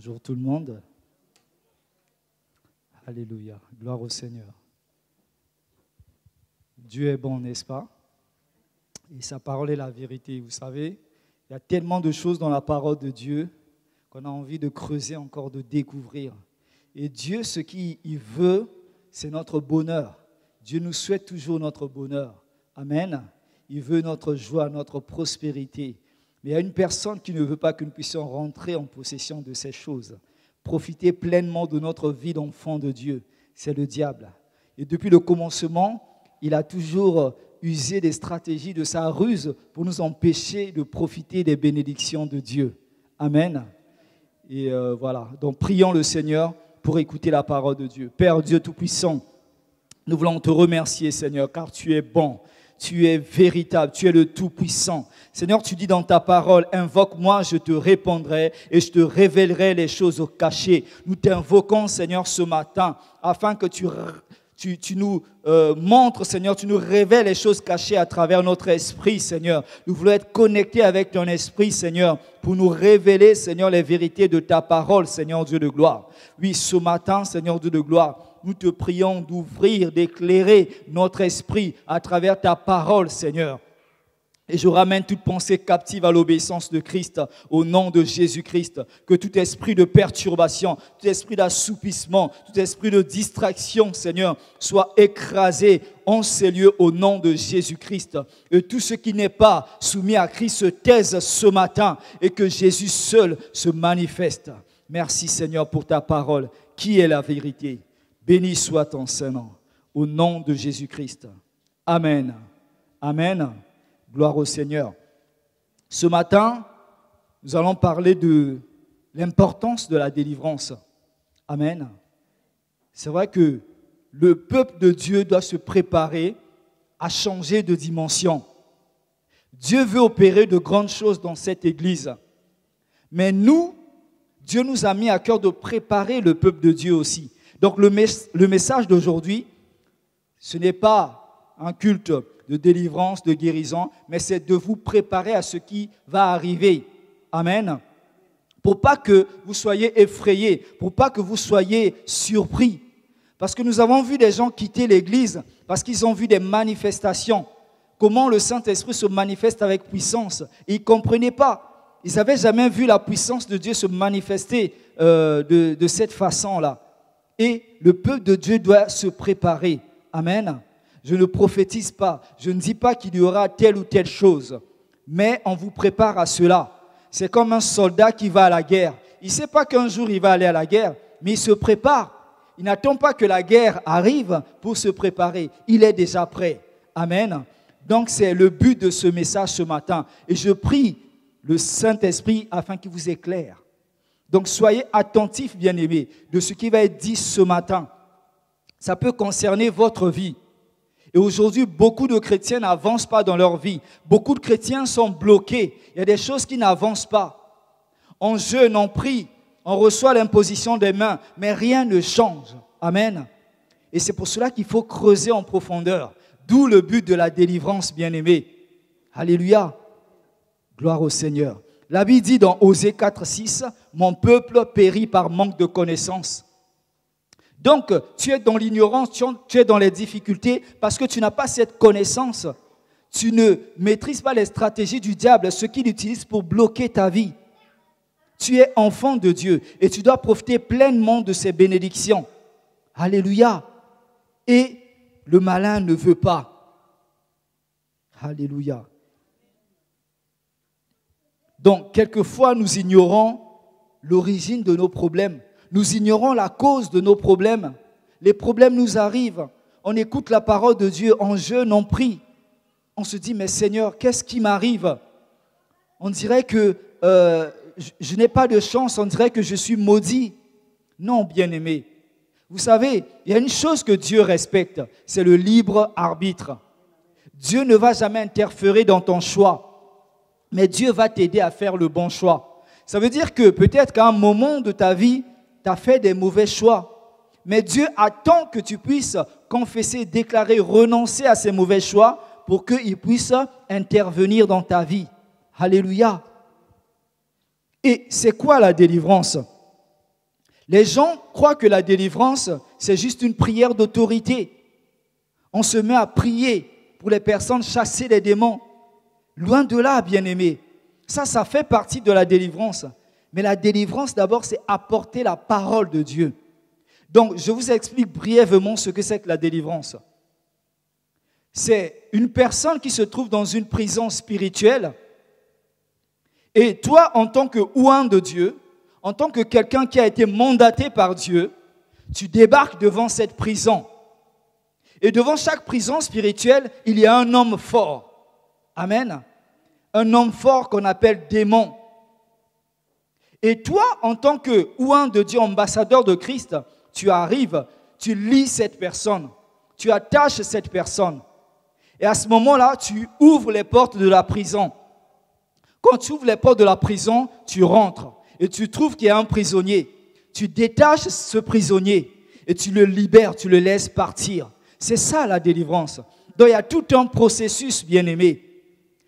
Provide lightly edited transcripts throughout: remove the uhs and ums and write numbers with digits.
Bonjour tout le monde. Alléluia. Gloire au Seigneur. Dieu est bon, n'est-ce pas? Et sa parole est la vérité. Vous savez, il y a tellement de choses dans la parole de Dieu qu'on a envie de creuser encore, de découvrir. Et Dieu, ce qu'il veut, c'est notre bonheur. Dieu nous souhaite toujours notre bonheur. Amen. Il veut notre joie, notre prospérité. Mais il y a une personne qui ne veut pas que nous puissions rentrer en possession de ces choses. Profiter pleinement de notre vie d'enfant de Dieu. C'est le diable. Et depuis le commencement, il a toujours usé des stratégies de sa ruse pour nous empêcher de profiter des bénédictions de Dieu. Amen. Et voilà. Donc prions le Seigneur pour écouter la parole de Dieu. Père Dieu Tout-Puissant, nous voulons te remercier, Seigneur, car tu es bon. Tu es véritable, tu es le Tout-Puissant. Seigneur, tu dis dans ta parole, invoque-moi, je te répondrai et je te révélerai les choses cachées. Nous t'invoquons, Seigneur, ce matin, afin que tu nous montres, Seigneur, tu nous révèles les choses cachées à travers notre esprit, Seigneur. Nous voulons être connectés avec ton esprit, Seigneur, pour nous révéler, Seigneur, les vérités de ta parole, Seigneur Dieu de gloire. Oui, ce matin, Seigneur Dieu de gloire, nous te prions d'ouvrir, d'éclairer notre esprit à travers ta parole, Seigneur. Et je ramène toute pensée captive à l'obéissance de Christ, au nom de Jésus-Christ. Que tout esprit de perturbation, tout esprit d'assoupissement, tout esprit de distraction, Seigneur, soit écrasé en ces lieux au nom de Jésus-Christ. Et tout ce qui n'est pas soumis à Christ se taise ce matin et que Jésus seul se manifeste. Merci, Seigneur, pour ta parole, qui est la vérité. Béni soit ton Saint-Nom, au nom de Jésus-Christ. Amen. Amen. Gloire au Seigneur. Ce matin, nous allons parler de l'importance de la délivrance. Amen. C'est vrai que le peuple de Dieu doit se préparer à changer de dimension. Dieu veut opérer de grandes choses dans cette église. Mais nous, Dieu nous a mis à cœur de préparer le peuple de Dieu aussi. Donc le message d'aujourd'hui, ce n'est pas un culte de délivrance, de guérison, mais c'est de vous préparer à ce qui va arriver. Amen. Pour pas que vous soyez effrayés, pour pas que vous soyez surpris. Parce que nous avons vu des gens quitter l'église parce qu'ils ont vu des manifestations. Comment le Saint-Esprit se manifeste avec puissance. Et ils ne comprenaient pas. Ils n'avaient jamais vu la puissance de Dieu se manifester de cette façon-là. Et le peuple de Dieu doit se préparer. Amen. Je ne prophétise pas. Je ne dis pas qu'il y aura telle ou telle chose. Mais on vous prépare à cela. C'est comme un soldat qui va à la guerre. Il ne sait pas qu'un jour il va aller à la guerre, mais il se prépare. Il n'attend pas que la guerre arrive pour se préparer. Il est déjà prêt. Amen. Donc c'est le but de ce message ce matin. Et je prie le Saint-Esprit afin qu'il vous éclaire. Donc soyez attentifs, bien-aimés, de ce qui va être dit ce matin. Ça peut concerner votre vie. Et aujourd'hui, beaucoup de chrétiens n'avancent pas dans leur vie. Beaucoup de chrétiens sont bloqués. Il y a des choses qui n'avancent pas. On jeûne, on prie, on reçoit l'imposition des mains, mais rien ne change. Amen. Et c'est pour cela qu'il faut creuser en profondeur. D'où le but de la délivrance, bien-aimés. Alléluia. Gloire au Seigneur. La Bible dit dans Osée 4:6, « Mon peuple périt par manque de connaissance. » Donc, tu es dans l'ignorance, tu es dans les difficultés parce que tu n'as pas cette connaissance. Tu ne maîtrises pas les stratégies du diable, ce qu'il utilise pour bloquer ta vie. Tu es enfant de Dieu et tu dois profiter pleinement de ses bénédictions. Alléluia. Et le malin ne veut pas. Alléluia. Donc, quelquefois, nous ignorons l'origine de nos problèmes. Nous ignorons la cause de nos problèmes. Les problèmes nous arrivent. On écoute la parole de Dieu, on jeûne, on prie. On se dit, mais Seigneur, qu'est-ce qui m'arrive? On dirait que je n'ai pas de chance, on dirait que je suis maudit. Non, bien-aimé. Vous savez, il y a une chose que Dieu respecte, c'est le libre arbitre. Dieu ne va jamais interférer dans ton choix, mais Dieu va t'aider à faire le bon choix. Ça veut dire que peut-être qu'à un moment de ta vie, tu as fait des mauvais choix. Mais Dieu attend que tu puisses confesser, déclarer, renoncer à ces mauvais choix pour qu'il puisse intervenir dans ta vie. Alléluia. Et c'est quoi la délivrance? Les gens croient que la délivrance, c'est juste une prière d'autorité. On se met à prier pour les personnes, chasser les démons. Loin de là, bien-aimés. Ça fait partie de la délivrance. Mais la délivrance, d'abord, c'est apporter la parole de Dieu. Donc, je vous explique brièvement ce que c'est que la délivrance. C'est une personne qui se trouve dans une prison spirituelle. Et toi, en tant que ouin de Dieu, en tant que quelqu'un qui a été mandaté par Dieu, tu débarques devant cette prison. Et devant chaque prison spirituelle, il y a un homme fort. Amen. Un homme fort qu'on appelle démon. Et toi, en tant que ouin de Dieu, ambassadeur de Christ, tu arrives, tu lis cette personne, tu attaches cette personne. Et à ce moment-là, tu ouvres les portes de la prison. Quand tu ouvres les portes de la prison, tu rentres et tu trouves qu'il y a un prisonnier. Tu détaches ce prisonnier et tu le libères, tu le laisses partir. C'est ça la délivrance. Donc il y a tout un processus, bien-aimé.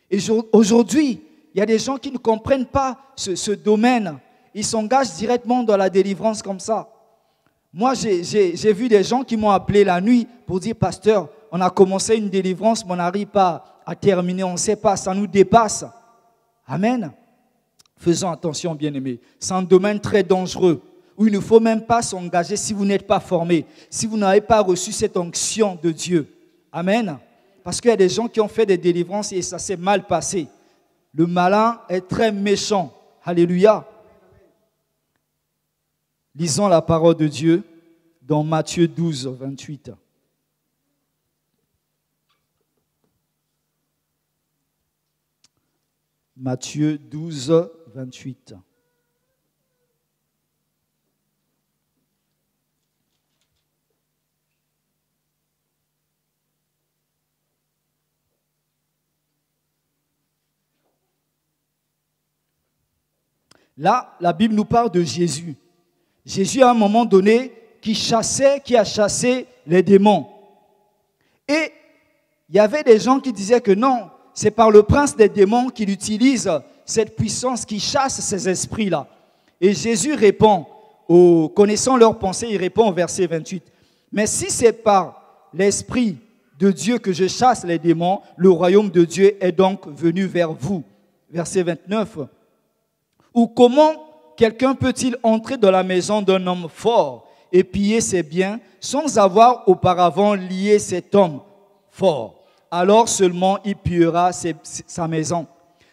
Et aujourd'hui, il y a des gens qui ne comprennent pas ce domaine. Ils s'engagent directement dans la délivrance comme ça. Moi, j'ai vu des gens qui m'ont appelé la nuit pour dire, pasteur, on a commencé une délivrance, mais on n'arrive pas à terminer, on ne sait pas, ça nous dépasse. Amen. Faisons attention, bien-aimés. C'est un domaine très dangereux où il ne faut même pas s'engager si vous n'êtes pas formé, si vous n'avez pas reçu cette onction de Dieu. Amen. Parce qu'il y a des gens qui ont fait des délivrances et ça s'est mal passé. Le malin est très méchant. Alléluia. Lisons la parole de Dieu dans Matthieu 12, 28. Matthieu 12, 28. Là, la Bible nous parle de Jésus. Jésus, à un moment donné, qui a chassé les démons. Et il y avait des gens qui disaient que non, c'est par le prince des démons qu'il utilise cette puissance qui chasse ces esprits-là. Et Jésus répond, connaissant leurs pensées, il répond au verset 28. Mais si c'est par l'esprit de Dieu que je chasse les démons, le royaume de Dieu est donc venu vers vous. Verset 29. Ou comment quelqu'un peut-il entrer dans la maison d'un homme fort et piller ses biens sans avoir auparavant lié cet homme fort? Alors seulement il pillera sa maison.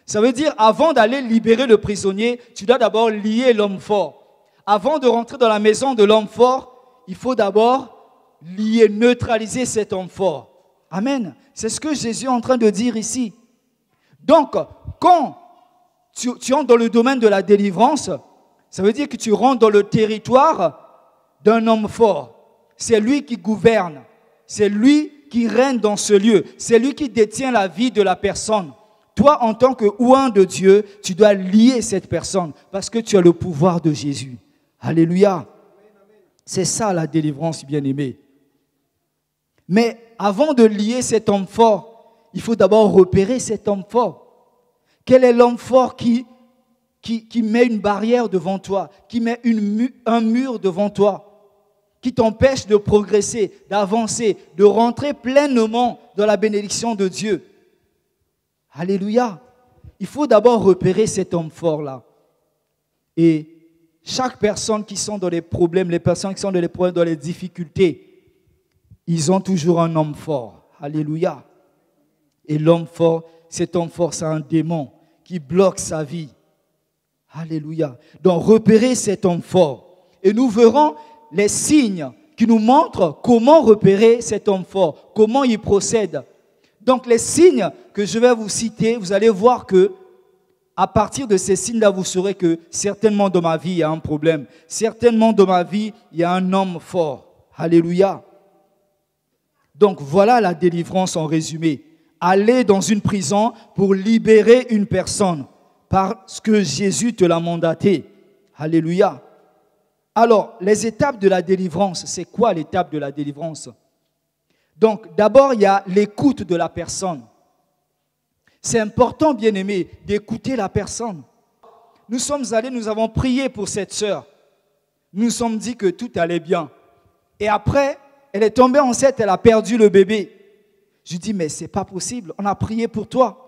Ça veut dire, avant d'aller libérer le prisonnier, tu dois d'abord lier l'homme fort. Avant de rentrer dans la maison de l'homme fort, il faut d'abord lier, neutraliser cet homme fort. Amen. C'est ce que Jésus est en train de dire ici. Donc, quand tu entres dans le domaine de la délivrance, ça veut dire que tu rentres dans le territoire d'un homme fort. C'est lui qui gouverne. C'est lui qui règne dans ce lieu. C'est lui qui détient la vie de la personne. Toi, en tant que ouin de Dieu, tu dois lier cette personne parce que tu as le pouvoir de Jésus. Alléluia. C'est ça la délivrance, bien-aimé. Mais avant de lier cet homme fort, il faut d'abord repérer cet homme fort. Quel est l'homme fort qui met une barrière devant toi, qui met un mur devant toi, qui t'empêche de progresser, d'avancer, de rentrer pleinement dans la bénédiction de Dieu? Alléluia. Il faut d'abord repérer cet homme fort-là. Et chaque personne qui sont dans les problèmes, les personnes qui sont dans les problèmes, dans les difficultés, ils ont toujours un homme fort. Alléluia. Et l'homme fort, cet homme fort, c'est un démon qui bloque sa vie. Alléluia. Donc, repérer cet homme fort. Et nous verrons les signes qui nous montrent comment repérer cet homme fort, comment il procède. Donc, les signes que je vais vous citer, vous allez voir que à partir de ces signes-là, vous saurez que certainement dans ma vie, il y a un problème. Certainement dans ma vie, il y a un homme fort. Alléluia. Donc, voilà la délivrance en résumé. Aller dans une prison pour libérer une personne parce que Jésus te l'a mandaté. Alléluia. Alors, les étapes de la délivrance, c'est quoi l'étape de la délivrance? Donc, d'abord, il y a l'écoute de la personne. C'est important, bien-aimé, d'écouter la personne. Nous sommes allés, nous avons prié pour cette sœur. nous nous sommes dit que tout allait bien. Et après, elle est tombée enceinte, elle a perdu le bébé. Je dis, mais ce n'est pas possible, on a prié pour toi.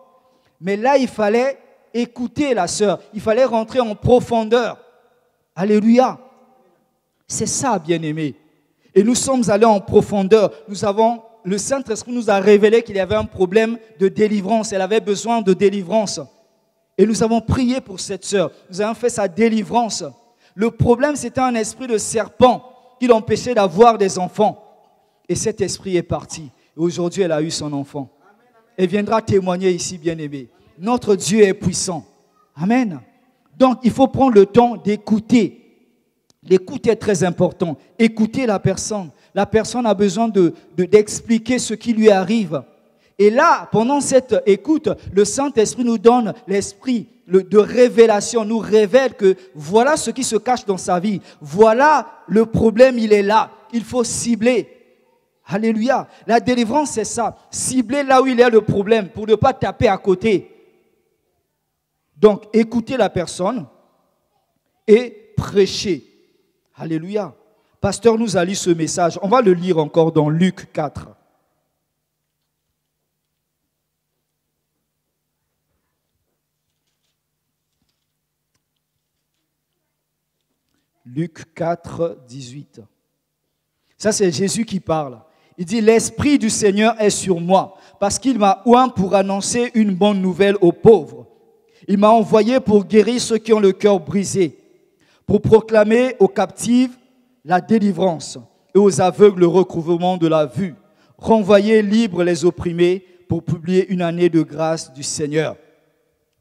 Mais là, il fallait écouter la sœur, il fallait rentrer en profondeur. Alléluia. C'est ça, bien-aimé. Et nous sommes allés en profondeur. Le Saint-Esprit nous a révélé qu'il y avait un problème de délivrance. Elle avait besoin de délivrance. Et nous avons prié pour cette sœur. Nous avons fait sa délivrance. Le problème, c'était un esprit de serpent qui l'empêchait d'avoir des enfants. Et cet esprit est parti. Et aujourd'hui, elle a eu son enfant. Elle viendra témoigner ici, bien-aimé. Notre Dieu est puissant. Amen. Donc, il faut prendre le temps d'écouter. L'écoute est très important. Écouter la personne. La personne a besoin d'expliquer ce qui lui arrive. Et là, pendant cette écoute, le Saint-Esprit nous donne l'esprit de révélation, nous révèle que voilà ce qui se cache dans sa vie. Voilà le problème, il est là. Il faut cibler. Alléluia. La délivrance, c'est ça. Cibler là où il y a le problème pour ne pas taper à côté. Donc, écouter la personne et prêcher. Alléluia. Pasteur nous a lu ce message. On va le lire encore dans Luc 4. Luc 4, 18. Ça, c'est Jésus qui parle. Il dit, l'Esprit du Seigneur est sur moi, parce qu'il m'a oint pour annoncer une bonne nouvelle aux pauvres. Il m'a envoyé pour guérir ceux qui ont le cœur brisé, pour proclamer aux captifs la délivrance et aux aveugles le recouvrement de la vue, renvoyer libres les opprimés pour publier une année de grâce du Seigneur.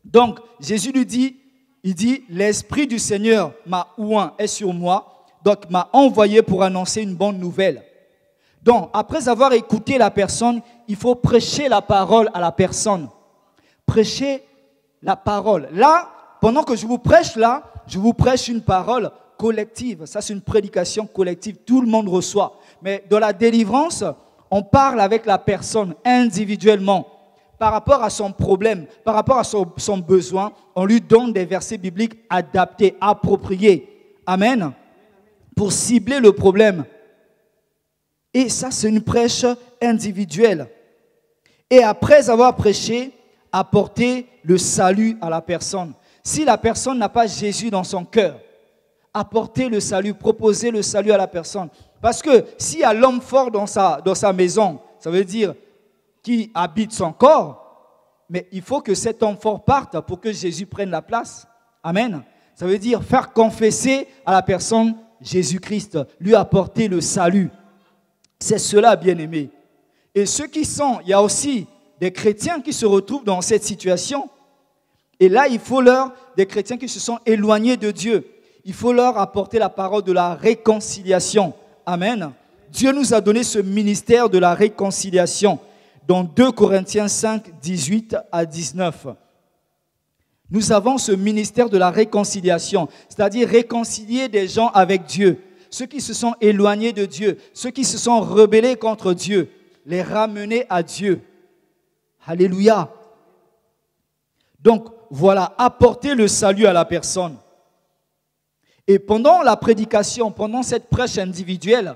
Donc, Jésus lui dit, il dit, l'Esprit du Seigneur m'a oint, est sur moi, donc m'a envoyé pour annoncer une bonne nouvelle. Donc, après avoir écouté la personne, il faut prêcher la parole à la personne. Prêcher la parole. Là, pendant que je vous prêche là, je vous prêche une parole collective. Ça, c'est une prédication collective. Tout le monde reçoit. Mais dans la délivrance, on parle avec la personne individuellement. Par rapport à son problème, par rapport à son besoin, on lui donne des versets bibliques adaptés, appropriés. Amen. Pour cibler le problème. Et ça, c'est une prêche individuelle. Et après avoir prêché, apporter le salut à la personne. Si la personne n'a pas Jésus dans son cœur, apporter le salut, proposer le salut à la personne. Parce que s'il y a l'homme fort dans sa maison, ça veut dire qui habite son corps, mais il faut que cet homme fort parte pour que Jésus prenne la place. Amen. Ça veut dire faire confesser à la personne Jésus-Christ, lui apporter le salut. C'est cela, bien-aimé. Et ceux qui sont, il y a aussi des chrétiens qui se retrouvent dans cette situation. Et là, il faut des chrétiens qui se sont éloignés de Dieu, il faut leur apporter la parole de la réconciliation. Amen. Dieu nous a donné ce ministère de la réconciliation dans 2 Corinthiens 5, 18 à 19. Nous avons ce ministère de la réconciliation, c'est-à-dire réconcilier des gens avec Dieu. Ceux qui se sont éloignés de Dieu, ceux qui se sont rebellés contre Dieu, les ramener à Dieu. Alléluia. Donc, voilà, apporter le salut à la personne. Et pendant la prédication, pendant cette prêche individuelle,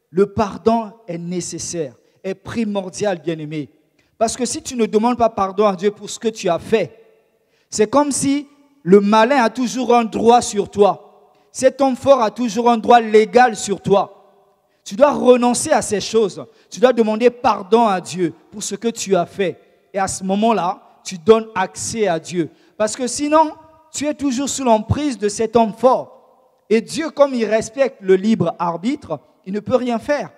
le pardon est nécessaire, est primordial, bien-aimé. Parce que si tu ne demandes pas pardon à Dieu pour ce que tu as fait, c'est comme si le malin a toujours un droit sur toi. Cet homme fort a toujours un droit légal sur toi. Tu dois renoncer à ces choses. Tu dois demander pardon à Dieu pour ce que tu as fait. Et à ce moment-là, tu donnes accès à Dieu. Parce que sinon, tu es toujours sous l'emprise de cet homme fort. Et Dieu, comme il respecte le libre arbitre, il ne peut rien faire.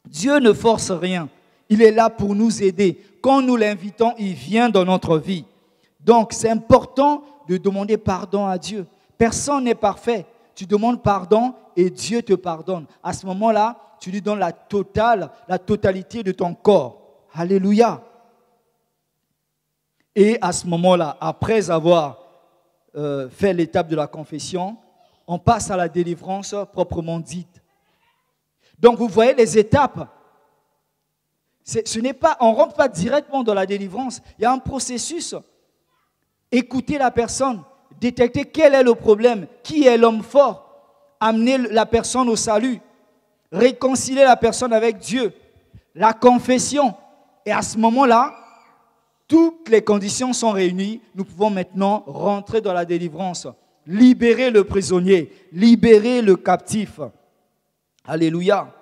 Dieu ne force rien. Il est là pour nous aider. Quand nous l'invitons, il vient dans notre vie. Donc, c'est important de demander pardon à Dieu. Personne n'est parfait. Tu demandes pardon et Dieu te pardonne. À ce moment-là, tu lui donnes la totalité de ton corps. Alléluia. Et à ce moment-là, après avoir fait l'étape de la confession, on passe à la délivrance proprement dite. Donc, vous voyez les étapes. On ne rentre pas directement dans la délivrance. Il y a un processus. Écouter la personne, détecter quel est le problème, qui est l'homme fort. amener la personne au salut, réconcilier la personne avec Dieu, la confession. Et à ce moment-là, toutes les conditions sont réunies. Nous pouvons maintenant rentrer dans la délivrance, libérer le prisonnier, libérer le captif. Alléluia.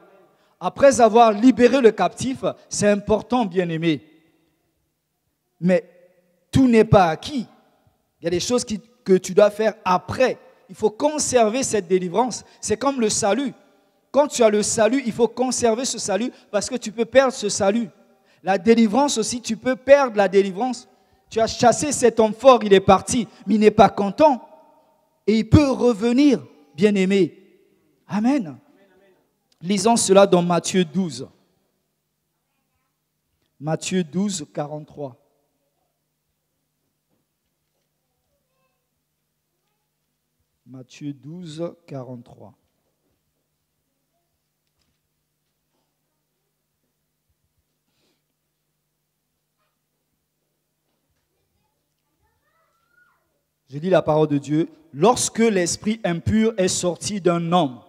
Après avoir libéré le captif, c'est important, bien-aimé. Mais tout n'est pas acquis. Il y a des choses que tu dois faire après. Il faut conserver cette délivrance. C'est comme le salut. Quand tu as le salut, il faut conserver ce salut parce que tu peux perdre ce salut. La délivrance aussi, tu peux perdre la délivrance. Tu as chassé cet homme fort, il est parti, mais il n'est pas content. Et il peut revenir, bien-aimé. Amen. Lisons cela dans Matthieu 12. Matthieu 12, 43. Matthieu 12, 43. Je lis la parole de Dieu. Lorsque l'esprit impur est sorti d'un homme,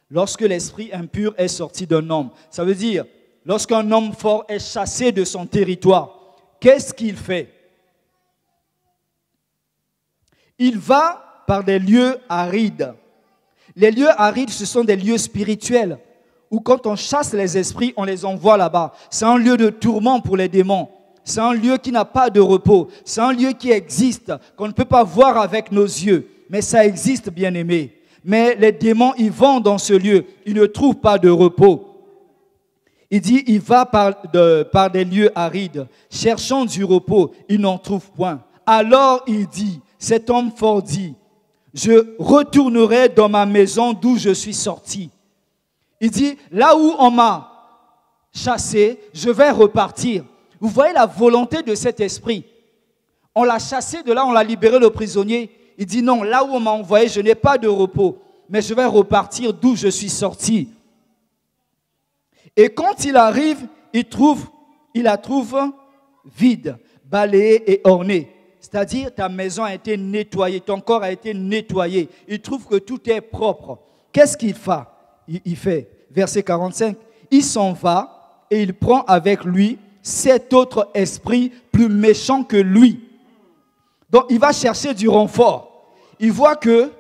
lorsque l'esprit impur est sorti d'un homme, ça veut dire, lorsqu'un homme fort est chassé de son territoire, qu'est-ce qu'il fait? Il va par des lieux arides. Les lieux arides, ce sont des lieux spirituels, où quand on chasse les esprits, on les envoie là-bas. C'est un lieu de tourment pour les démons. C'est un lieu qui n'a pas de repos. C'est un lieu qui existe, qu'on ne peut pas voir avec nos yeux. Mais ça existe, bien-aimé. Mais les démons, ils vont dans ce lieu. Ils ne trouvent pas de repos. Il dit, il va par des lieux arides, cherchant du repos. Il n'en trouve point. Alors il dit, cet homme fort dit, je retournerai dans ma maison d'où je suis sorti. Il dit, là où on m'a chassé, je vais repartir. Vous voyez la volonté de cet esprit. On l'a chassé de là, on l'a libéré le prisonnier. Il dit non, là où on m'a envoyé, je n'ai pas de repos, mais je vais repartir d'où je suis sorti. Et quand il arrive, il la trouve vide, balayée et ornée. C'est-à-dire ta maison a été nettoyée, ton corps a été nettoyé. Il trouve que tout est propre. Qu'est-ce qu'il fait? Il fait, verset 45, il s'en va et il prend avec lui 7 autres esprits plus méchants que lui. Donc il va chercher du renfort. Il voit que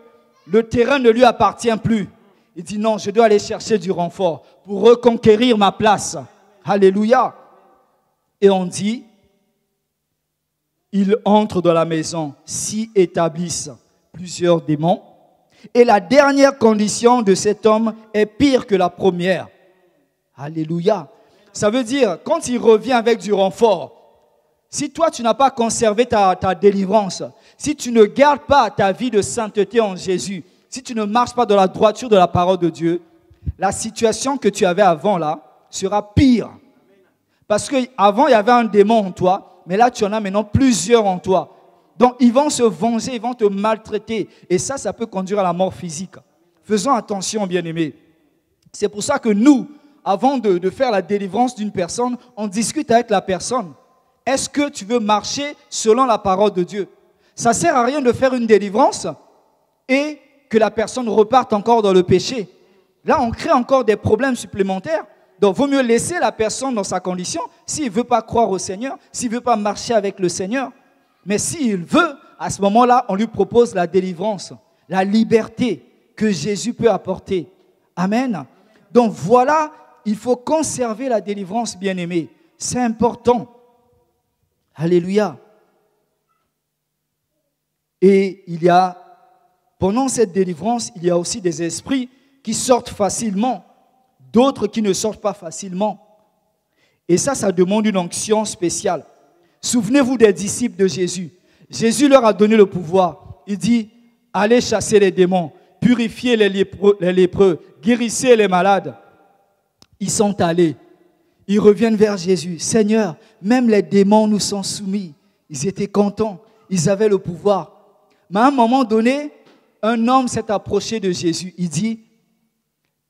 le terrain ne lui appartient plus. Il dit non, je dois aller chercher du renfort pour reconquérir ma place. Alléluia. Et on dit, il entre dans la maison, s'y établissent plusieurs démons. Et la dernière condition de cet homme est pire que la première. Alléluia. Ça veut dire, quand il revient avec du renfort, si toi tu n'as pas conservé ta délivrance, si tu ne gardes pas ta vie de sainteté en Jésus, si tu ne marches pas dans la droiture de la parole de Dieu, la situation que tu avais avant là sera pire. Parce qu'avant il y avait un démon en toi, mais là tu en as maintenant plusieurs en toi. Donc ils vont se venger, ils vont te maltraiter. Et ça peut conduire à la mort physique. Faisons attention, bien-aimés. C'est pour ça que nous, avant de faire la délivrance d'une personne, on discute avec la personne. Est-ce que tu veux marcher selon la parole de Dieu? Ça ne sert à rien de faire une délivrance et que la personne reparte encore dans le péché. Là, on crée encore des problèmes supplémentaires. Donc, il vaut mieux laisser la personne dans sa condition s'il ne veut pas croire au Seigneur, s'il ne veut pas marcher avec le Seigneur. Mais s'il veut, à ce moment-là, on lui propose la délivrance, la liberté que Jésus peut apporter. Amen. Donc, voilà, il faut conserver la délivrance, bien-aimée. C'est important. Alléluia. Et pendant cette délivrance, il y a aussi des esprits qui sortent facilement, d'autres qui ne sortent pas facilement. Et ça demande une onction spéciale. Souvenez-vous des disciples de Jésus. Jésus leur a donné le pouvoir. Il dit, allez chasser les démons, purifiez les lépreux, guérissez les malades. Ils sont allés. Ils reviennent vers Jésus. Seigneur, même les démons nous sont soumis. Ils étaient contents. Ils avaient le pouvoir. Mais à un moment donné, un homme s'est approché de Jésus. Il dit,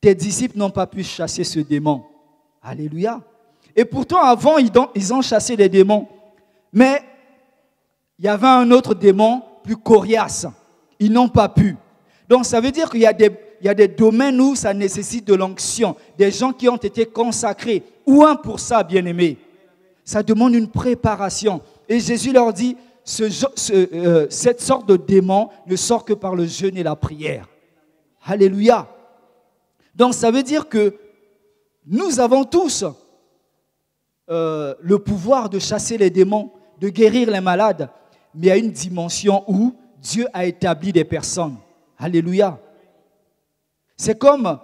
tes disciples n'ont pas pu chasser ce démon. Alléluia. Et pourtant, avant, ils ont chassé les démons. Mais il y avait un autre démon plus coriace. Ils n'ont pas pu. Donc, ça veut dire qu'il y il y a des domaines où ça nécessite de l'onction, des gens qui ont été consacrés. Ou un pour ça, bien-aimés. Ça demande une préparation. Et Jésus leur dit, cette sorte de démon ne sort que par le jeûne et la prière. Alléluia. Donc ça veut dire que nous avons tous le pouvoir de chasser les démons, de guérir les malades. Mais il y a une dimension où Dieu a établi des personnes. Alléluia. C'est comme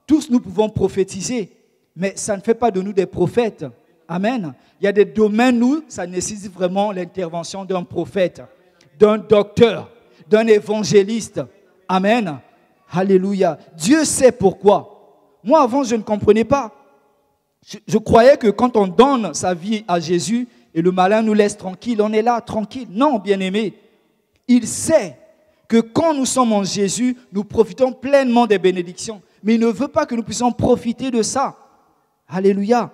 tous nous pouvons prophétiser, mais ça ne fait pas de nous des prophètes. Amen. Il y a des domaines où ça nécessite vraiment l'intervention d'un prophète, d'un docteur, d'un évangéliste. Amen. Alléluia. Dieu sait pourquoi. Moi, avant, je ne comprenais pas. Je croyais que quand on donne sa vie à Jésus et le malin nous laisse tranquille, on est là, tranquille. Non, bien-aimé. Il sait que quand nous sommes en Jésus, nous profitons pleinement des bénédictions. Mais il ne veut pas que nous puissions profiter de ça. Alléluia.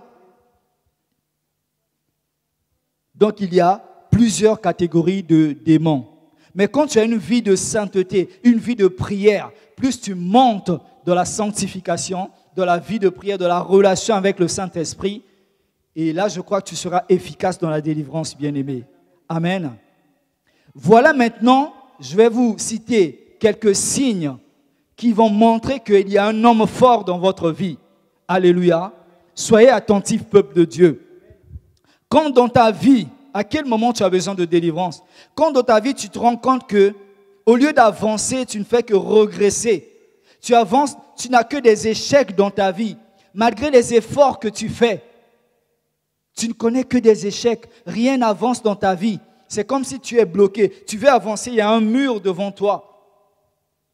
Donc, il y a plusieurs catégories de démons. Mais quand tu as une vie de sainteté, une vie de prière, plus tu montes dans la sanctification, dans la vie de prière, de la relation avec le Saint-Esprit, et là, je crois que tu seras efficace dans la délivrance, bien-aimé. Amen. Voilà maintenant, je vais vous citer quelques signes qui vont montrer qu'il y a un homme fort dans votre vie. Alléluia. Soyez attentifs, peuple de Dieu. Quand dans ta vie, à quel moment tu as besoin de délivrance? Quand dans ta vie, tu te rends compte que, au lieu d'avancer, tu ne fais que regresser. Tu avances, tu n'as que des échecs dans ta vie. Malgré les efforts que tu fais, tu ne connais que des échecs. Rien n'avance dans ta vie. C'est comme si tu es bloqué. Tu veux avancer, il y a un mur devant toi.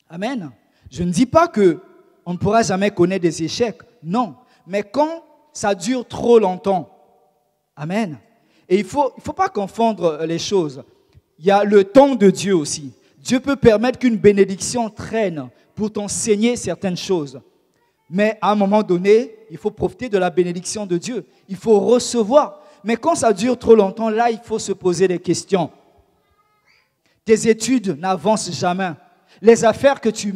Amen. Je ne dis pas qu'on ne pourra jamais connaître des échecs. Non. Mais quand ça dure trop longtemps. Amen. Et il faut pas confondre les choses. Il y a le temps de Dieu aussi. Dieu peut permettre qu'une bénédiction traîne pour t'enseigner certaines choses. Mais à un moment donné, il faut profiter de la bénédiction de Dieu. Il faut recevoir. Mais quand ça dure trop longtemps, là, il faut se poser des questions. Tes études n'avancent jamais. Les affaires que tu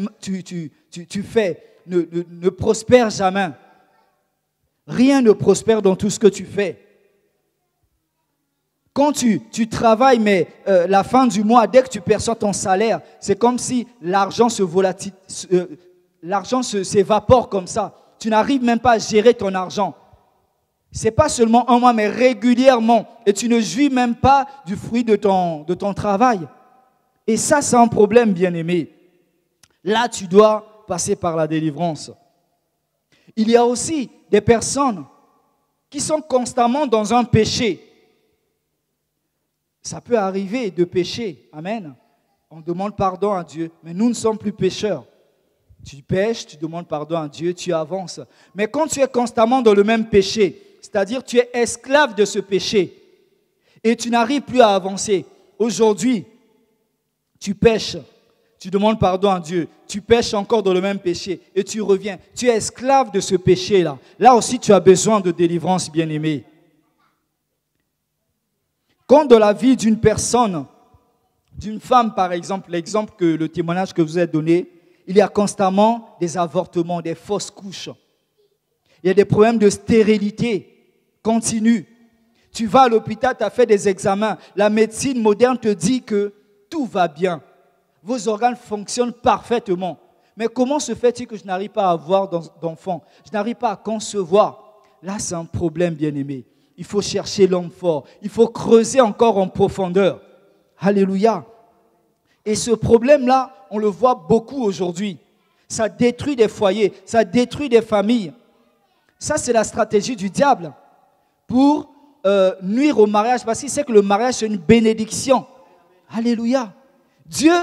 fais ne prospèrent jamais. Rien ne prospère dans tout ce que tu fais. Quand tu travailles, mais la fin du mois, dès que tu perçois ton salaire, c'est comme si l'argent s'évapore comme ça. Tu n'arrives même pas à gérer ton argent. Ce n'est pas seulement un mois, mais régulièrement. Et tu ne jouis même pas du fruit de ton travail. Et ça, c'est un problème, bien-aimé. Là, tu dois passer par la délivrance. Il y a aussi des personnes qui sont constamment dans un péché. Ça peut arriver de pécher. Amen. On demande pardon à Dieu, mais nous ne sommes plus pécheurs. Tu pêches, tu demandes pardon à Dieu, tu avances. Mais quand tu es constamment dans le même péché, c'est-à-dire tu es esclave de ce péché et tu n'arrives plus à avancer. Aujourd'hui, tu pêches, tu demandes pardon à Dieu, tu pêches encore dans le même péché et tu reviens. Tu es esclave de ce péché-là. Là aussi, tu as besoin de délivrance, bien-aimé. Quand dans la vie d'une personne, d'une femme par exemple, le témoignage que je vous ai donné, il y a constamment des avortements, des fausses couches. Il y a des problèmes de stérilité continue. Tu vas à l'hôpital, tu as fait des examens. La médecine moderne te dit que tout va bien. Vos organes fonctionnent parfaitement. Mais comment se fait-il que je n'arrive pas à avoir d'enfants? Je n'arrive pas à concevoir. Là, c'est un problème, bien-aimé. Il faut chercher l'homme fort. Il faut creuser encore en profondeur. Alléluia. Et ce problème-là, on le voit beaucoup aujourd'hui. Ça détruit des foyers, ça détruit des familles. Ça, c'est la stratégie du diable pour nuire au mariage, parce qu'il sait que le mariage, c'est une bénédiction. Alléluia. Dieu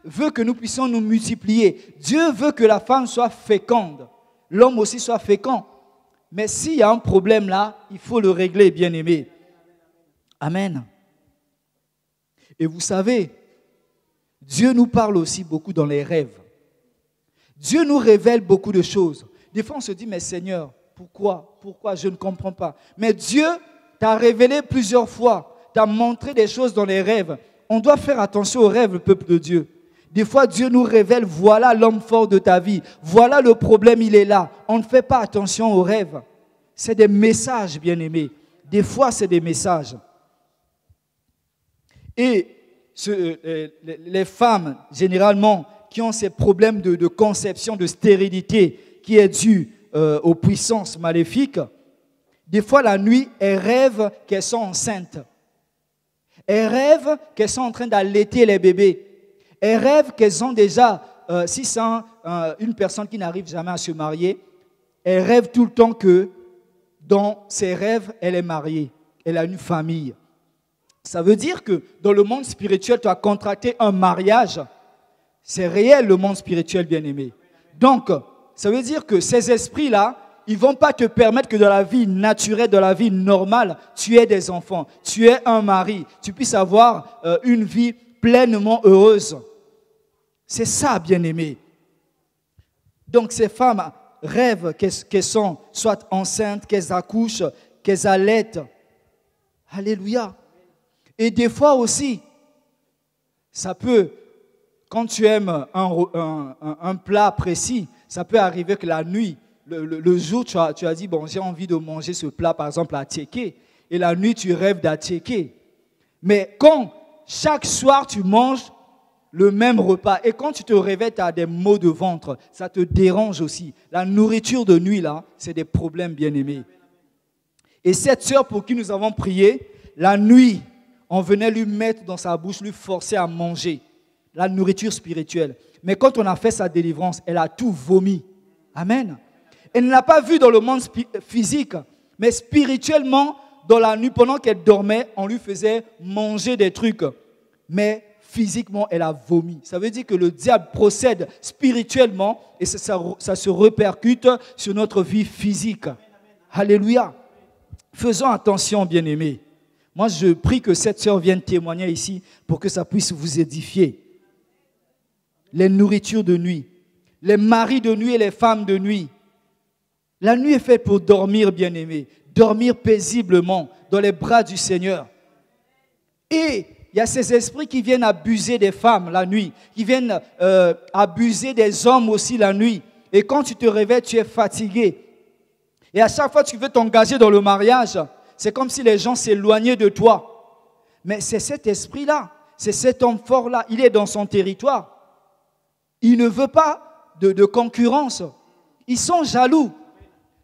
veut que nous puissions nous multiplier. Dieu veut que la femme soit féconde. L'homme aussi soit fécond. Mais s'il y a un problème là, il faut le régler, bien-aimé. Amen. Et vous savez, Dieu nous parle aussi beaucoup dans les rêves. Dieu nous révèle beaucoup de choses. Des fois, on se dit, mais Seigneur, pourquoi je ne comprends pas. Mais Dieu t'a révélé plusieurs fois, t'a montré des choses dans les rêves. On doit faire attention aux rêves, le peuple de Dieu. Des fois, Dieu nous révèle, voilà l'homme fort de ta vie. Voilà le problème, il est là. On ne fait pas attention aux rêves. C'est des messages, bien-aimés. Des fois, c'est des messages. Et les femmes, généralement, qui ont ces problèmes de conception, de stérilité, qui est dû aux puissances maléfiques, des fois, la nuit, elles rêvent qu'elles sont enceintes. Elles rêvent qu'elles sont en train d'allaiter les bébés. Elles rêvent qu'elles ont déjà, si c'est une personne qui n'arrive jamais à se marier, elle rêve tout le temps que dans ses rêves, elle est mariée, elle a une famille. Ça veut dire que dans le monde spirituel, tu as contracté un mariage. C'est réel le monde spirituel, bien-aimé. Donc, ça veut dire que ces esprits-là, ils ne vont pas te permettre que dans la vie naturelle, dans la vie normale, tu aies des enfants, tu aies un mari, tu puisses avoir une vie pleinement heureuse. C'est ça, bien-aimé. Donc ces femmes rêvent qu'elles sont soit enceintes, qu'elles accouchent, qu'elles allaitent. Alléluia. Et des fois aussi, ça peut, quand tu aimes un plat précis, ça peut arriver que la nuit, le jour, tu as dit, bon, j'ai envie de manger ce plat, par exemple, à Tchéké. Et la nuit, tu rêves d'Atchéké. Mais quand chaque soir, tu manges le même repas, et quand tu te réveilles, tu as des maux de ventre, ça te dérange aussi. La nourriture de nuit, là, c'est des problèmes, bien-aimés. Et cette sœur pour qui nous avons prié, la nuit, on venait lui mettre dans sa bouche, lui forcer à manger la nourriture spirituelle. Mais quand on a fait sa délivrance, elle a tout vomi. Amen. Elle ne l'a pas vu dans le monde physique, mais spirituellement, dans la nuit, pendant qu'elle dormait, on lui faisait manger des trucs. Mais physiquement, elle a vomi. Ça veut dire que le diable procède spirituellement et ça se répercute sur notre vie physique. Alléluia. Faisons attention, bien-aimés. Moi, je prie que cette sœur vienne témoigner ici pour que ça puisse vous édifier. Les nourritures de nuit, les maris de nuit et les femmes de nuit. La nuit est faite pour dormir, bien-aimés. Dormir paisiblement dans les bras du Seigneur. Et il y a ces esprits qui viennent abuser des femmes la nuit, qui viennent abuser des hommes aussi la nuit. Et quand tu te réveilles, tu es fatigué. Et à chaque fois que tu veux t'engager dans le mariage, c'est comme si les gens s'éloignaient de toi. Mais c'est cet esprit-là, c'est cet homme fort-là, il est dans son territoire. Il ne veut pas de concurrence. Ils sont jaloux.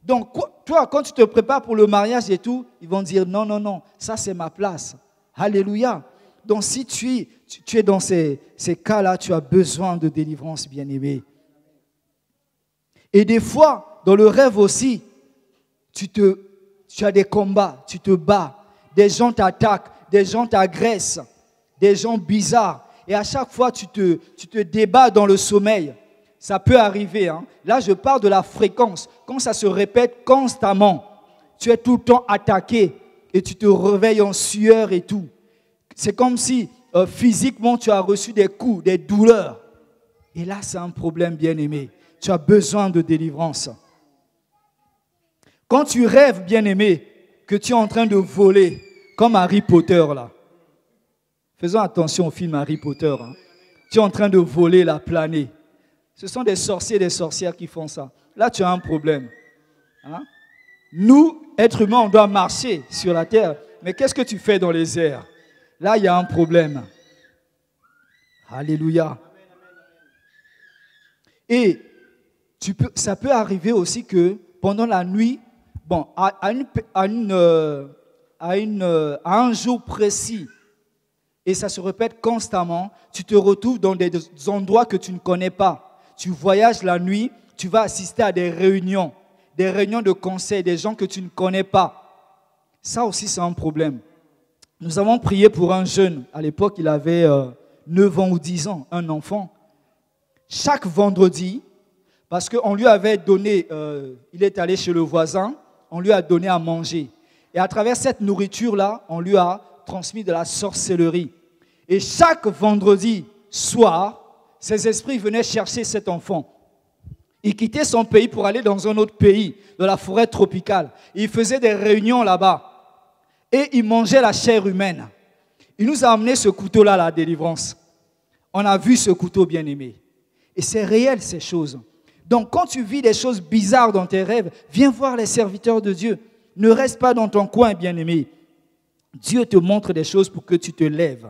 Donc, toi, quand tu te prépares pour le mariage et tout, ils vont dire non, non, non, ça c'est ma place. Alléluia. Donc, si tu es dans ces cas-là, tu as besoin de délivrance, bien-aimé. Et des fois, dans le rêve aussi, tu as des combats, tu te bats, des gens t'attaquent, des gens t'agressent, des gens bizarres. Et à chaque fois, tu te débats dans le sommeil. Ça peut arriver. Hein. Là, je parle de la fréquence. Quand ça se répète constamment, tu es tout le temps attaqué et tu te réveilles en sueur et tout. C'est comme si physiquement, tu as reçu des coups, des douleurs. Et là, c'est un problème, bien-aimé. Tu as besoin de délivrance. Quand tu rêves, bien-aimé, que tu es en train de voler, comme Harry Potter, là. Faisons attention au film Harry Potter. Hein. Tu es en train de voler, là, planer. Ce sont des sorciers et des sorcières qui font ça. Là, tu as un problème. Hein? Nous, êtres humains, on doit marcher sur la terre. Mais qu'est-ce que tu fais dans les airs? Là, il y a un problème. Alléluia. Et ça peut arriver aussi que pendant la nuit, bon, à un jour précis, et ça se répète constamment, tu te retrouves dans des endroits que tu ne connais pas. Tu voyages la nuit, tu vas assister à des réunions de conseil, des gens que tu ne connais pas. Ça aussi, c'est un problème. Nous avons prié pour un jeune. À l'époque, il avait 9 ans ou 10 ans, un enfant. Chaque vendredi, parce qu'on lui avait donné, il est allé chez le voisin, on lui a donné à manger. Et à travers cette nourriture-là, on lui a transmis de la sorcellerie. Et chaque vendredi soir, ces esprits venaient chercher cet enfant. Il quittait son pays pour aller dans un autre pays, dans la forêt tropicale. Il faisait des réunions là-bas. Et il mangeait la chair humaine. Il nous a amené ce couteau-là à la délivrance. On a vu ce couteau, bien-aimé. Et c'est réel, ces choses. Donc, quand tu vis des choses bizarres dans tes rêves, viens voir les serviteurs de Dieu. Ne reste pas dans ton coin, bien-aimé. Dieu te montre des choses pour que tu te lèves.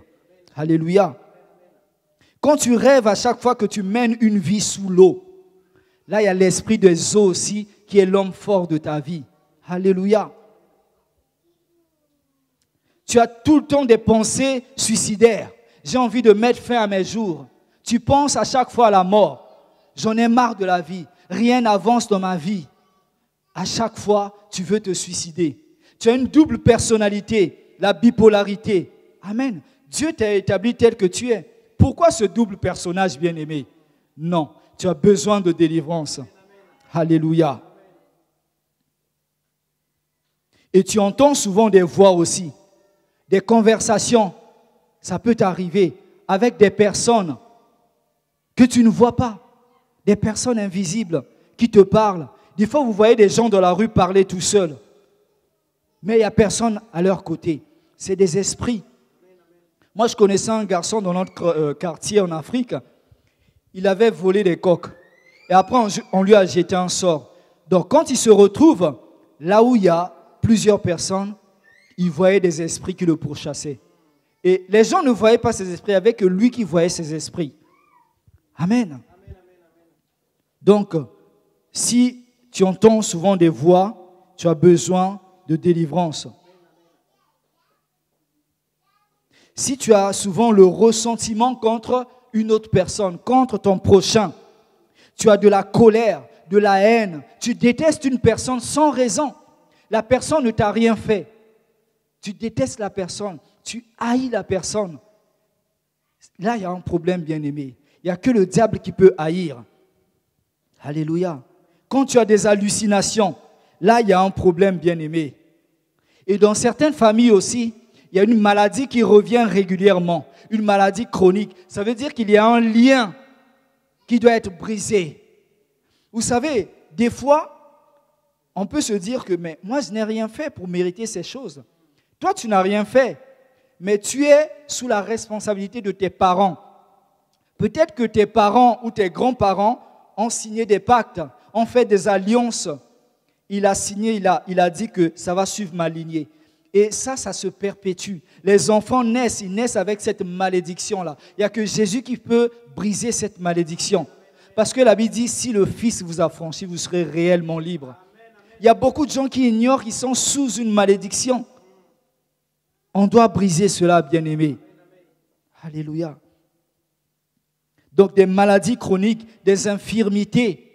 Alléluia. Quand tu rêves à chaque fois que tu mènes une vie sous l'eau, là, il y a l'esprit des eaux aussi, qui est l'homme fort de ta vie. Alléluia. Tu as tout le temps des pensées suicidaires. J'ai envie de mettre fin à mes jours. Tu penses à chaque fois à la mort. J'en ai marre de la vie. Rien n'avance dans ma vie. À chaque fois, tu veux te suicider. Tu as une double personnalité, la bipolarité. Amen. Dieu t'a établi tel que tu es. Pourquoi ce double personnage, bien-aimé? Non, tu as besoin de délivrance. Alléluia. Et tu entends souvent des voix aussi, des conversations. Ça peut t'arriver avec des personnes que tu ne vois pas, des personnes invisibles qui te parlent. Des fois, vous voyez des gens dans la rue parler tout seuls, mais il n'y a personne à leur côté. C'est des esprits. Moi, je connaissais un garçon dans notre quartier en Afrique. Il avait volé des coques. Et après, on lui a jeté un sort. Donc, quand il se retrouve là où il y a plusieurs personnes, il voyait des esprits qui le pourchassaient. Et les gens ne voyaient pas ces esprits, il n'y avait que lui qui voyait ces esprits. Amen. Donc, si tu entends souvent des voix, tu as besoin de délivrance. Si tu as souvent le ressentiment contre une autre personne, contre ton prochain, tu as de la colère, de la haine, tu détestes une personne sans raison. La personne ne t'a rien fait. Tu détestes la personne, tu haïs la personne. Là, il y a un problème, bien-aimé. Il n'y a que le diable qui peut haïr. Alléluia. Quand tu as des hallucinations, là, il y a un problème, bien-aimé. Et dans certaines familles aussi, il y a une maladie qui revient régulièrement, une maladie chronique. Ça veut dire qu'il y a un lien qui doit être brisé. Vous savez, des fois, on peut se dire que mais moi, je n'ai rien fait pour mériter ces choses. Toi, tu n'as rien fait, mais tu es sous la responsabilité de tes parents. Peut-être que tes parents ou tes grands-parents ont signé des pactes, ont fait des alliances. Il a signé, il a dit que ça va suivre ma lignée. Et ça se perpétue. Les enfants naissent, ils naissent avec cette malédiction-là. Il n'y a que Jésus qui peut briser cette malédiction. Parce que la Bible dit, si le Fils vous a franchi, vous serez réellement libre. Il y a beaucoup de gens qui ignorent qu'ils sont sous une malédiction. On doit briser cela, bien-aimés. Alléluia. Donc des maladies chroniques, des infirmités.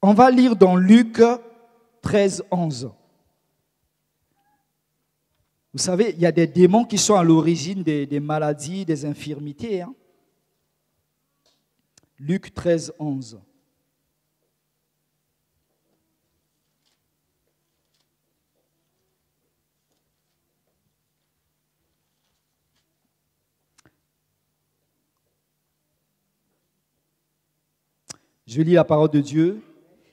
On va lire dans Luc 13, 11. Vous savez, il y a des démons qui sont à l'origine des maladies, des infirmités. Hein? Luc 13, 11. Je lis la parole de Dieu.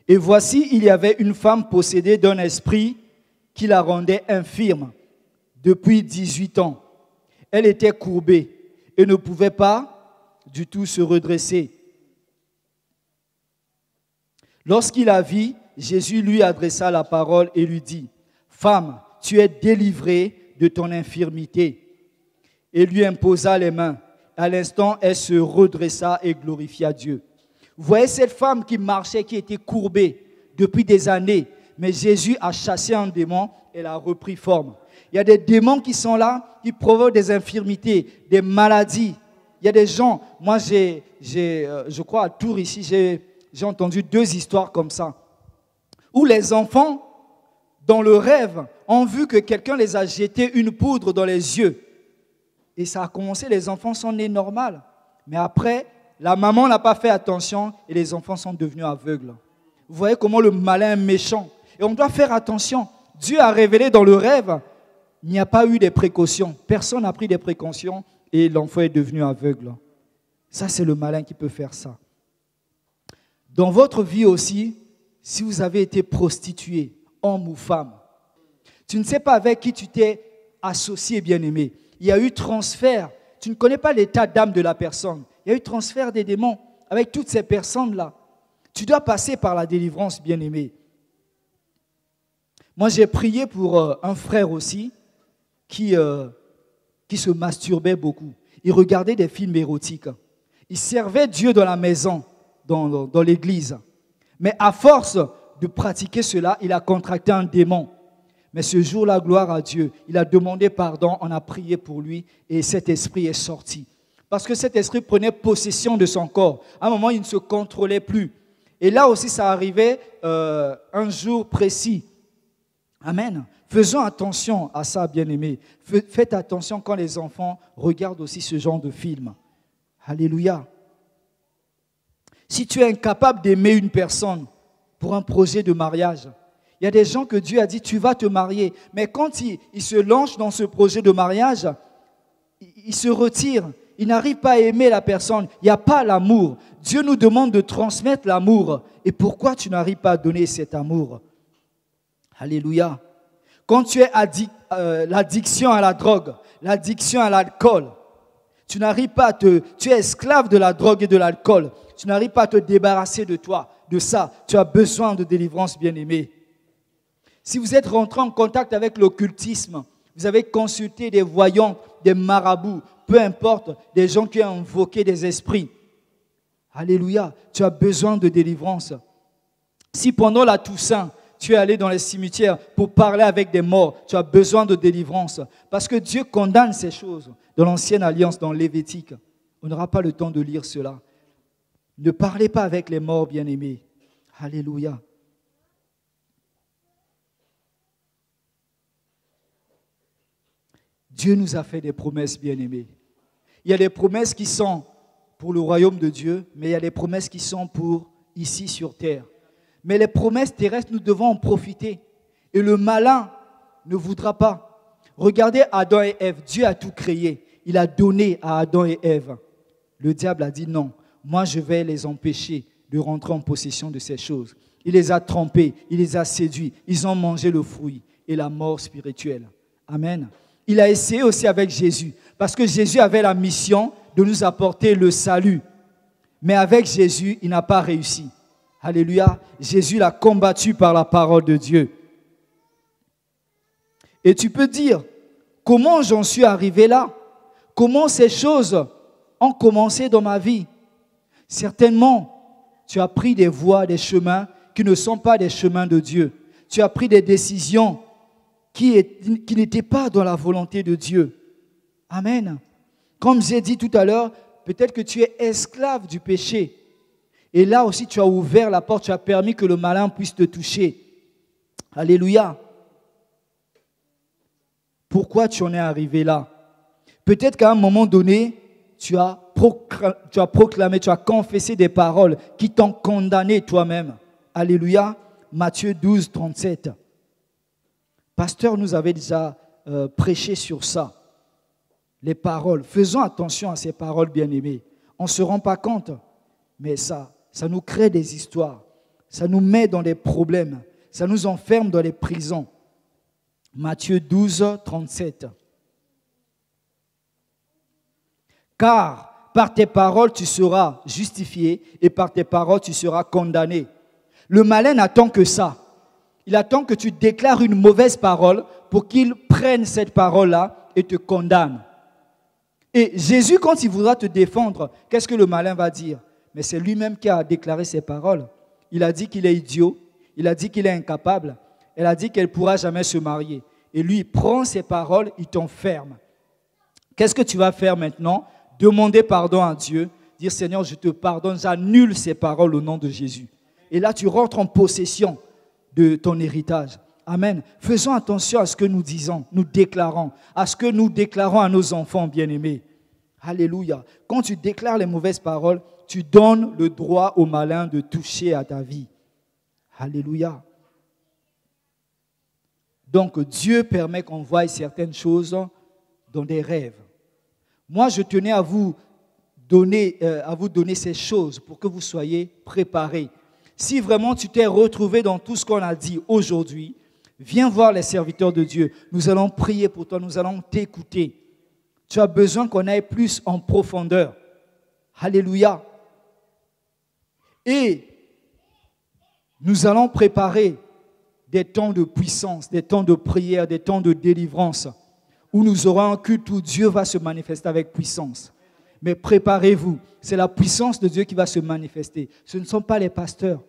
Et voici, il y avait une femme possédée d'un esprit qui la rendait infirme depuis 18 ans. Elle était courbée et ne pouvait pas du tout se redresser. Lorsqu'il la vit, Jésus lui adressa la parole et lui dit, « Femme, tu es délivrée de ton infirmité. » Et lui imposa les mains. À l'instant, elle se redressa et glorifia Dieu. Vous voyez cette femme qui marchait, qui était courbée depuis des années, mais Jésus a chassé un démon, elle a repris forme. Il y a des démons qui sont là, qui provoquent des infirmités, des maladies. Il y a des gens, moi je crois à Tours ici, j'ai entendu 2 histoires comme ça, où les enfants, dans le rêve, ont vu que quelqu'un les a jeté une poudre dans les yeux. Et ça a commencé, les enfants sont nés normal. Mais après, la maman n'a pas fait attention et les enfants sont devenus aveugles. Vous voyez comment le malin est méchant. Et on doit faire attention. Dieu a révélé dans le rêve, il n'y a pas eu des précautions. Personne n'a pris des précautions et l'enfant est devenu aveugle. Ça, c'est le malin qui peut faire ça. Dans votre vie aussi, si vous avez été prostitué, homme ou femme, tu ne sais pas avec qui tu t'es associé, bien-aimé. Il y a eu transfert. tu ne connais pas l'état d'âme de la personne. Il y a eu transfert des démons avec toutes ces personnes-là. Tu dois passer par la délivrance, bien-aimé. Moi, j'ai prié pour un frère aussi qui se masturbait beaucoup. Il regardait des films érotiques. Il servait Dieu dans la maison, dans l'église. Mais à force de pratiquer cela, il a contracté un démon. Mais ce jour-là, gloire à Dieu, il a demandé pardon, on a prié pour lui et cet esprit est sorti. Parce que cet esprit prenait possession de son corps. À un moment, il ne se contrôlait plus. Et là aussi, ça arrivait un jour précis. Amen. Faisons attention à ça, bien-aimés. Faites attention quand les enfants regardent aussi ce genre de film. Alléluia. Si tu es incapable d'aimer une personne pour un projet de mariage, il y a des gens que Dieu a dit, tu vas te marier. Mais quand ils se lancent dans ce projet de mariage, ils se retirent. Ils n'arrivent pas à aimer la personne. Il n'y a pas l'amour. Dieu nous demande de transmettre l'amour. Et pourquoi tu n'arrives pas à donner cet amour? Alléluia. Quand tu es l'addiction à la drogue, l'addiction à l'alcool, tu n'arrives pas tu es esclave de la drogue et de l'alcool. Tu n'arrives pas à te débarrasser de ça. Tu as besoin de délivrance, bien-aimé. Si vous êtes rentré en contact avec l'occultisme, vous avez consulté des voyants, des marabouts, peu importe, des gens qui ont invoqué des esprits. Alléluia, tu as besoin de délivrance. Si pendant la Toussaint, tu es allé dans les cimetières pour parler avec des morts, tu as besoin de délivrance. Parce que Dieu condamne ces choses dans l'Ancienne Alliance, dans Lévitique. On n'aura pas le temps de lire cela. Ne parlez pas avec les morts, bien-aimés. Alléluia. Dieu nous a fait des promesses, bien-aimés. Il y a des promesses qui sont pour le royaume de Dieu, mais il y a des promesses qui sont pour ici sur terre. Mais les promesses terrestres, nous devons en profiter. Et le malin ne voudra pas. Regardez Adam et Ève, Dieu a tout créé. Il a donné à Adam et Ève. Le diable a dit non, moi je vais les empêcher de rentrer en possession de ces choses. Il les a trompés, il les a séduits, ils ont mangé le fruit et la mort spirituelle. Amen. Il a essayé aussi avec Jésus, parce que Jésus avait la mission de nous apporter le salut. Mais avec Jésus, il n'a pas réussi. Alléluia. Jésus l'a combattu par la parole de Dieu. Et tu peux dire, comment j'en suis arrivé là? Comment ces choses ont commencé dans ma vie? Certainement, tu as pris des voies, des chemins qui ne sont pas des chemins de Dieu. Tu as pris des décisions qui n'étaient pas dans la volonté de Dieu. Amen. Comme j'ai dit tout à l'heure, peut-être que tu es esclave du péché. Et là aussi, tu as ouvert la porte, tu as permis que le malin puisse te toucher. Alléluia. Pourquoi tu en es arrivé là? Peut-être qu'à un moment donné, tu as proclamé, tu as confessé des paroles qui t'ont condamné toi-même. Alléluia. Matthieu 12, 37. Pasteur nous avait déjà prêché sur ça. Les paroles. Faisons attention à ces paroles, bien-aimés. On ne se rend pas compte, mais ça nous crée des histoires. Ça nous met dans des problèmes. Ça nous enferme dans les prisons. Matthieu 12, 37. Car par tes paroles, tu seras justifié et par tes paroles, tu seras condamné. Le malin n'attend que ça. Il attend que tu déclares une mauvaise parole pour qu'il prenne cette parole-là et te condamne. Et Jésus, quand il voudra te défendre, qu'est-ce que le malin va dire? Mais c'est lui-même qui a déclaré ces paroles. Il a dit qu'il est idiot, il a dit qu'il est incapable, elle a dit qu'elle ne pourra jamais se marier. Et lui, il prend ces paroles, il t'enferme. Qu'est-ce que tu vas faire maintenant? Demander pardon à Dieu, dire Seigneur, je te pardonne, j'annule ces paroles au nom de Jésus. Et là, tu rentres en possession de ton héritage. Amen. Faisons attention à ce que nous disons, nous déclarons, à ce que nous déclarons à nos enfants bien-aimés. Alléluia. Quand tu déclares les mauvaises paroles, tu donnes le droit au malin de toucher à ta vie. Alléluia. Donc Dieu permet qu'on voie certaines choses dans des rêves. Moi, je tenais à vous donner ces choses pour que vous soyez préparés. Si vraiment tu t'es retrouvé dans tout ce qu'on a dit aujourd'hui, viens voir les serviteurs de Dieu. Nous allons prier pour toi, nous allons t'écouter. Tu as besoin qu'on aille plus en profondeur. Alléluia. Et nous allons préparer des temps de puissance, des temps de prière, des temps de délivrance, où nous aurons un culte où Dieu va se manifester avec puissance. Mais préparez-vous, c'est la puissance de Dieu qui va se manifester. Ce ne sont pas les pasteurs.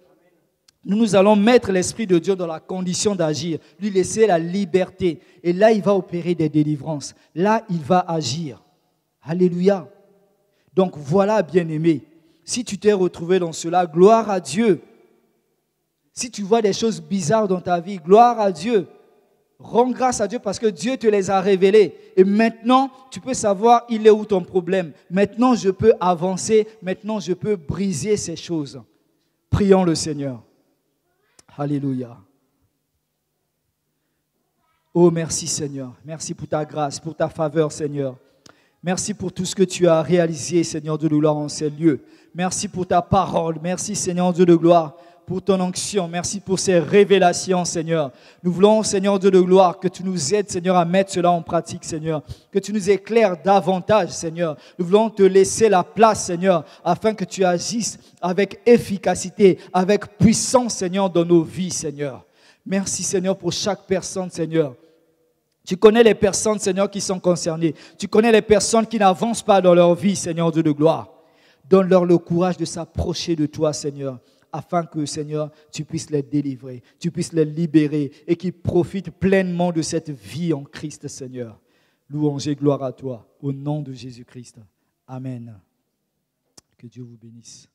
Nous allons mettre l'Esprit de Dieu dans la condition d'agir, lui laisser la liberté. Et là, il va opérer des délivrances. Là, il va agir. Alléluia. Donc voilà, bien-aimé, si tu t'es retrouvé dans cela, gloire à Dieu. Si tu vois des choses bizarres dans ta vie, gloire à Dieu. Rends grâce à Dieu parce que Dieu te les a révélées. Et maintenant, tu peux savoir il est où ton problème. Maintenant, je peux avancer. Maintenant, je peux briser ces choses. Prions le Seigneur. Alléluia. Oh, merci Seigneur. Merci pour ta grâce, pour ta faveur, Seigneur. Merci pour tout ce que tu as réalisé, Seigneur Dieu de gloire, en ces lieux. Merci pour ta parole. Merci, Seigneur Dieu de gloire, pour ton onction. Merci pour ces révélations, Seigneur. Nous voulons, Seigneur Dieu de gloire, que tu nous aides, Seigneur, à mettre cela en pratique, Seigneur. Que tu nous éclaires davantage, Seigneur. Nous voulons te laisser la place, Seigneur, afin que tu agisses avec efficacité, avec puissance, Seigneur, dans nos vies, Seigneur. Merci, Seigneur, pour chaque personne, Seigneur. Tu connais les personnes, Seigneur, qui sont concernées. Tu connais les personnes qui n'avancent pas dans leur vie, Seigneur Dieu de gloire. Donne-leur le courage de s'approcher de toi, Seigneur, afin que, Seigneur, tu puisses les délivrer, tu puisses les libérer et qu'ils profitent pleinement de cette vie en Christ, Seigneur. Louange et gloire à toi, au nom de Jésus-Christ. Amen. Que Dieu vous bénisse.